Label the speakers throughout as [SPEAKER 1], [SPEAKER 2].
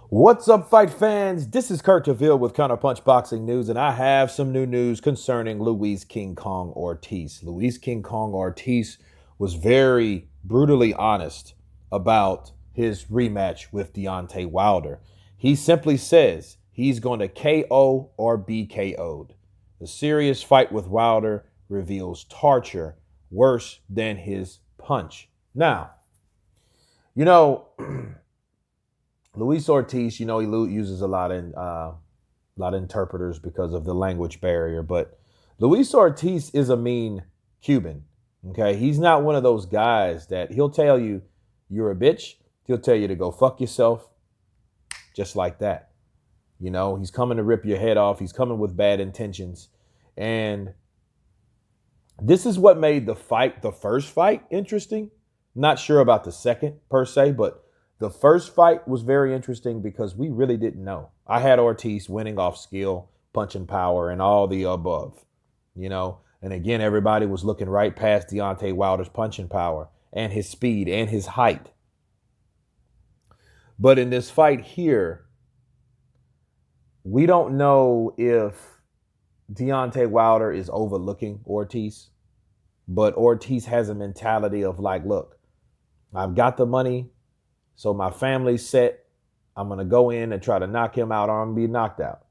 [SPEAKER 1] What's up, fight fans? This is Kurt DeVille with Counterpunch Boxing News, and I have some new news concerning Luis King Kong Ortiz. Luis King Kong Ortiz was very brutally honest about his rematch with Deontay Wilder. He simply says he's going to KO or be KO'd. The serious fight with Wilder reveals torture worse than his punch. Now, Luis Ortiz, he uses a lot of interpreters because of the language barrier. But Luis Ortiz is a mean Cuban. Okay, he's not one of those guys that he'll tell you you're a bitch. He'll tell you to go fuck yourself, just like that. He's coming to rip your head off. He's coming with bad intentions, and this is what made the first fight, interesting. Not sure about the second per se, but the first fight was very interesting because we really didn't know. I had Ortiz winning off skill, punching power, and all the above, And again, everybody was looking right past Deontay Wilder's punching power and his speed and his height. But in this fight here, we don't know if Deontay Wilder is overlooking Ortiz, but Ortiz has a mentality of like, look, I've got the money. So my family's set. I'm going to go in and try to knock him out or I'm going to be knocked out.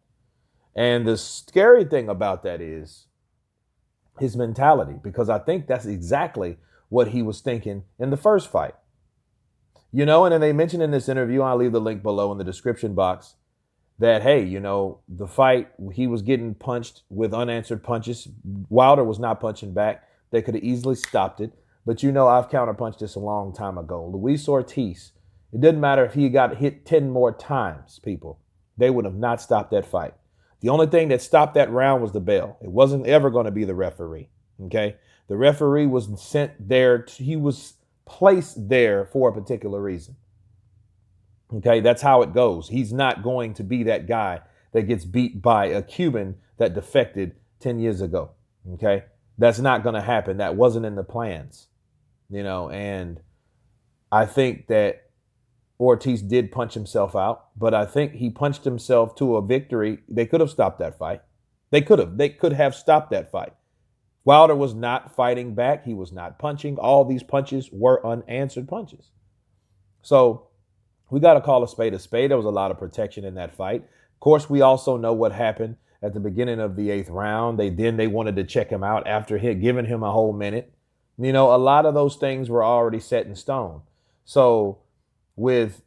[SPEAKER 1] And the scary thing about that is his mentality, because I think that's exactly what he was thinking in the first fight. And then they mentioned in this interview, I'll leave the link below in the description box, that, hey, the fight, he was getting punched with unanswered punches. Wilder was not punching back. They could have easily stopped it. But I've counterpunched this a long time ago. Luis Ortiz, it didn't matter if he got hit 10 more times, people. They would have not stopped that fight. The only thing that stopped that round was the bell. It wasn't ever going to be the referee, okay? The referee was sent there. He was placed there for a particular reason, okay? That's how it goes. He's not going to be that guy that gets beat by a Cuban that defected 10 years ago, okay? That's not going to happen. That wasn't in the plans, and I think that Ortiz did punch himself out, but I think he punched himself to a victory. They could have stopped that fight. They could have stopped that fight. Wilder was not fighting back. He was not punching. All these punches were unanswered punches. So we got to call a spade a spade. There was a lot of protection in that fight. Of course, we also know what happened at the beginning of the 8th round. They wanted to check him out after giving him a whole minute. A lot of those things were already set in stone. So with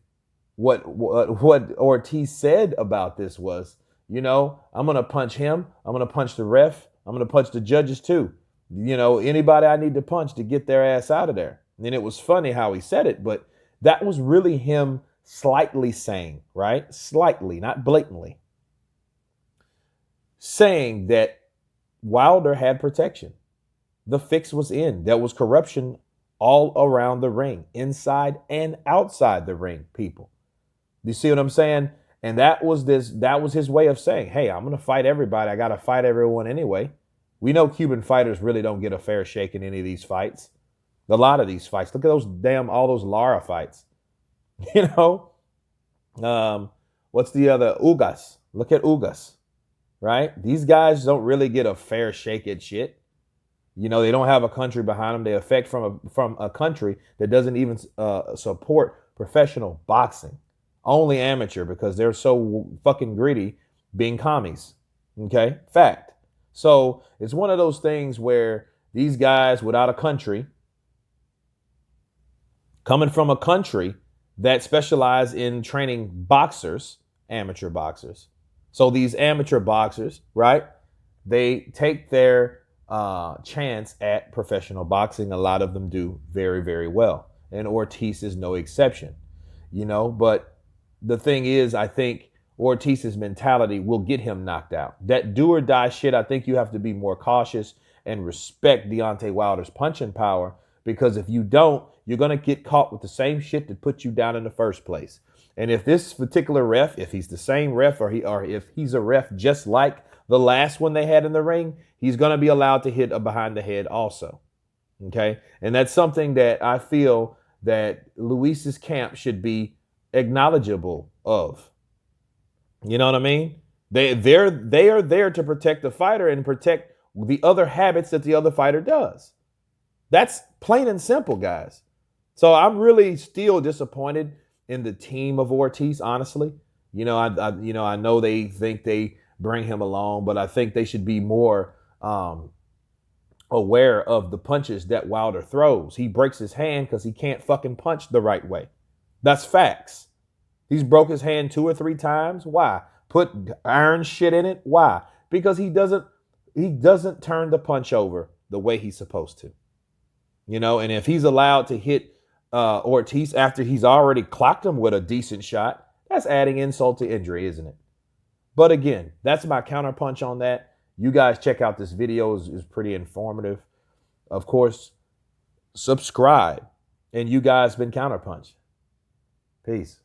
[SPEAKER 1] what Ortiz said about this was, I'm going to punch him. I'm going to punch the ref. I'm going to punch the judges too. Anybody I need to punch to get their ass out of there. And it was funny how he said it, but that was really him slightly saying, right? Slightly, not blatantly, saying that Wilder had protection. The fix was in. There was corruption all around the ring, inside and outside the ring, people. You see what I'm saying? And that was his way of saying, hey, I'm going to fight everybody. I got to fight everyone anyway. We know Cuban fighters really don't get a fair shake in any of these fights. A lot of these fights. Look at all those Lara fights. What's the other? Ugas. Look at Ugas, right? These guys don't really get a fair shake at shit. They don't have a country behind them. They affect from a country that doesn't even support professional boxing. Only amateur, because they're so fucking greedy, being commies. Okay? Fact. So it's one of those things where these guys without a country, coming from a country that specialize in training boxers, amateur boxers. So these amateur boxers, right? They take their chance at professional boxing. A lot of them do very, very well. And Ortiz is no exception, but the thing is, I think Ortiz's mentality will get him knocked out. That do or die shit, I think you have to be more cautious and respect Deontay Wilder's punching power, because if you don't, you're going to get caught with the same shit that put you down in the first place. And if this particular ref, if he's the same ref or if he's a ref just like the last one they had in the ring, he's going to be allowed to hit a behind the head also. Okay? And that's something that I feel that Luis's camp should be acknowledgeable of. You know what I mean? They are there to protect the fighter and protect the other habits that the other fighter does. That's plain and simple, guys. So I'm really still disappointed in the team of Ortiz, honestly. I know they think they bring him along, but I think they should be more aware of the punches that Wilder throws. He breaks his hand because he can't fucking punch the right way. That's facts. He's broke his hand 2 or 3 times. Why? Put iron shit in it. Why? Because he doesn't turn the punch over the way he's supposed to. And if he's allowed to hit Ortiz after he's already clocked him with a decent shot, that's adding insult to injury, isn't it? But again, that's my counterpunch on that. You guys check out this video. It's pretty informative. Of course, subscribe. And you guys been Counterpunch. Peace.